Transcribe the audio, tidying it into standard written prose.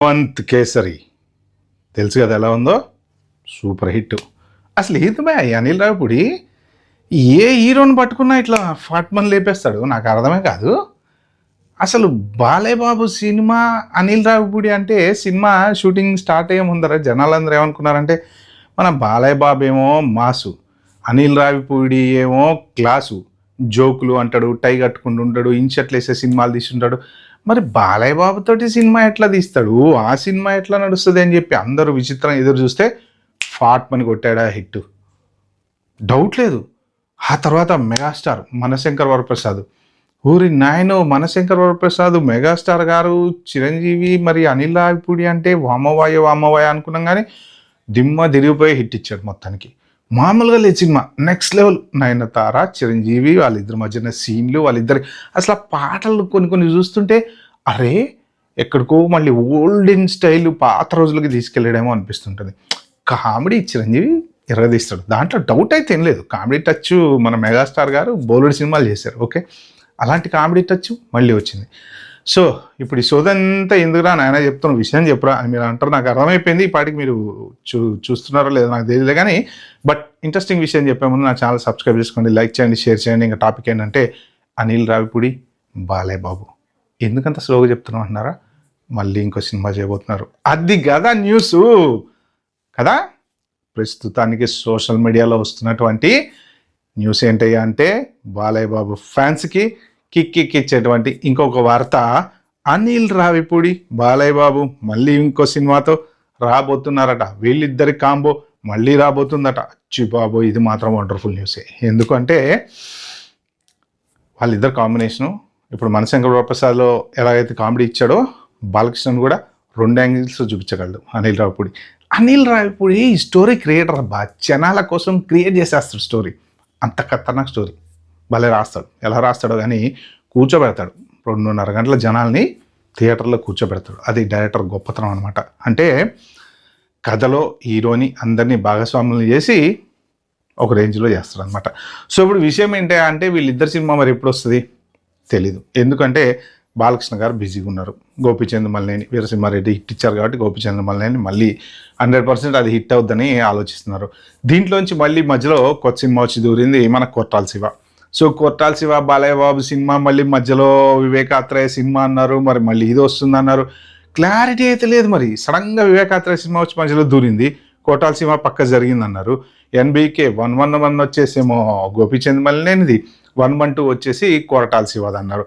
వంత్ కేసరి తెలుసు కదా ఎలా ఉందో, సూపర్ హిట్. అసలు ఏదమే అనిల్ రావిపూడి ఏ హీరోని పట్టుకున్నా ఇట్లా ఫాట్మన్ లేపేస్తాడు, నాకు అర్థమే కాదు. అసలు బాలేబాబు సినిమా అనిల్ రావిపూడి అంటే సినిమా షూటింగ్ స్టార్ట్ అయ్యే ముందర జనాలందరూ ఏమనుకున్నారంటే మన బాలేబాబు ఏమో మాసు, అనిల్ రావిపూడి ఏమో క్లాసు, జోకులు అంటాడు, టై కట్టుకుంటూ ఉంటాడు, ఇన్షర్ట్లు వేసే సినిమాలు తీస్తుంటాడు. మరి బాలయ్య బాబుతోటి సినిమా ఎట్లా తీస్తాడు, ఆ సినిమా ఎట్లా నడుస్తుంది అని చెప్పి అందరూ విచిత్రం ఎదురు చూస్తే ఫాట్ మని కొట్టాడా హిట్, డౌట్ లేదు. ఆ తర్వాత మెగాస్టార్ మనశంకర్ వరప్రసాద్, ఊరి నాయనో మనశంకర్ వరప్రసాద్, మెగాస్టార్ గారు, చిరంజీవి, మరి అనిల్ రావిపూడి అంటే వామవాయ అనుకున్నాం, కానీ దిమ్మ తిరిగిపోయి హిట్ ఇచ్చాడు మొత్తానికి. మామూలుగా లేదు cinema, next level. Nayanthara, Chiranjeevi వాళ్ళిద్దరి మధ్యన సీన్లు, వాళ్ళిద్దరి అసలు ఆ పాటలు కొన్ని చూస్తుంటే అరే ఎక్కడికో మళ్ళీ ఓల్డెన్ స్టైల్ పాత రోజులకి తీసుకెళ్ళాడేమో అనిపిస్తుంటుంది. కామెడీ చిరంజీవి ఎర్రదీస్తాడు, దాంట్లో డౌట్ అయితే ఏం లేదు. కామెడీ టచ్ మన మెగాస్టార్ గారు బోలెడు సినిమాలు చేశారు, ఓకే. అలాంటి కామెడీ టచ్ మళ్ళీ వచ్చింది. సో ఇప్పుడు ఈ సోదంతా ఎందుకురా నాయన చెప్తున్న విషయం చెప్పురా అని మీరు అంటారు, నాకు అర్థమైపోయింది. ఈ పాటికి మీరు చూస్తున్నారో లేదో నాకు తెలియదు, కానీ బట్ ఇంట్రెస్టింగ్ విషయం చెప్పే ముందు నా ఛానల్ సబ్స్క్రైబ్ చేసుకోండి, లైక్ చేయండి, షేర్ చేయండి. ఇంకా టాపిక్ ఏంటంటే అనిల్ రావిపూడి బాలయ్య బాబు. ఎందుకంత స్లోగా చెప్తున్నాం అంటున్నారా, మళ్ళీ ఇంకో సినిమా చేయబోతున్నారు. అది కదా న్యూస్ కదా. ప్రస్తుతానికి సోషల్ మీడియాలో వస్తున్నటువంటి న్యూస్ ఏంటయ్యా అంటే బాలయ్య బాబు ఫ్యాన్స్కి కిక్ ఇచ్చేటువంటి ఇంకొక వార్త. అనిల్ రావిపూడి బాలయ్య బాబు మళ్ళీ ఇంకో సినిమాతో రాబోతున్నారట. వీళ్ళిద్దరి కాంబో మళ్ళీ రాబోతుందట. చి బాబు, ఇది మాత్రం వండర్ఫుల్ న్యూసే. ఎందుకంటే వాళ్ళిద్దరు కాంబినేషను ఇప్పుడు మనశంకర్ వరప్రసాద్లో ఎలాగైతే కామెడీ ఇచ్చాడో బాలకృష్ణన్ కూడా 2 యాంగిల్స్ చూపించగలడు అనిల్ రావిపూడి. అనిల్ రావిపూడి ఈ స్టోరీ క్రియేటర్ అబ్బా, జనాల కోసం క్రియేట్ చేసేస్తాడు స్టోరీ. అంత ఖతర్నాక్ స్టోరీ భలే రాస్తాడు. ఎలా రాస్తాడో కానీ కూర్చోబెడతాడు 2.5 గంటల జనాల్ని థియేటర్లో కూర్చోబెడతాడు. అది డైరెక్టర్ గొప్పతనం అనమాట. అంటే కథలో హీరోని అందరినీ భాగస్వాములు చేసి ఒక రేంజ్లో చేస్తాడు అనమాట. సో ఇప్పుడు విషయం ఏంటి అంటే వీళ్ళిద్దరు సినిమా మరి ఎప్పుడు వస్తుంది తెలీదు. ఎందుకంటే బాలకృష్ణ గారు బిజీగా ఉన్నారు. గోపీచంద్ మల్లేని వీరసింహారెడ్డి హిట్ ఇచ్చారు కాబట్టి గోపీచంద్ మల్లేని మళ్ళీ 100% అది హిట్ అవుద్దని ఆలోచిస్తున్నారు. దీంట్లోంచి మళ్ళీ మధ్యలో కొత్త సినిమా వచ్చి దూరింది మన కొట్టాల శివ. సో కొట్టాల శివ బాలయ్య బాబు సినిమా, మళ్ళీ మధ్యలో వివేకాత్రేయ సినిమా అన్నారు, మరి మళ్ళీ ఇది వస్తుంది అన్నారు. క్లారిటీ అయితే లేదు. మరి సడన్గా వివేకాత్రేయ సినిమా వచ్చి మధ్యలో దూరింది, కొట్టాల సినిమా పక్క జరిగింది అన్నారు. NBK 111 వచ్చేసేమో గోపీచంద్ మల్లేనిది, 112 వచ్చేసి కొరటాల శివది అన్నారు.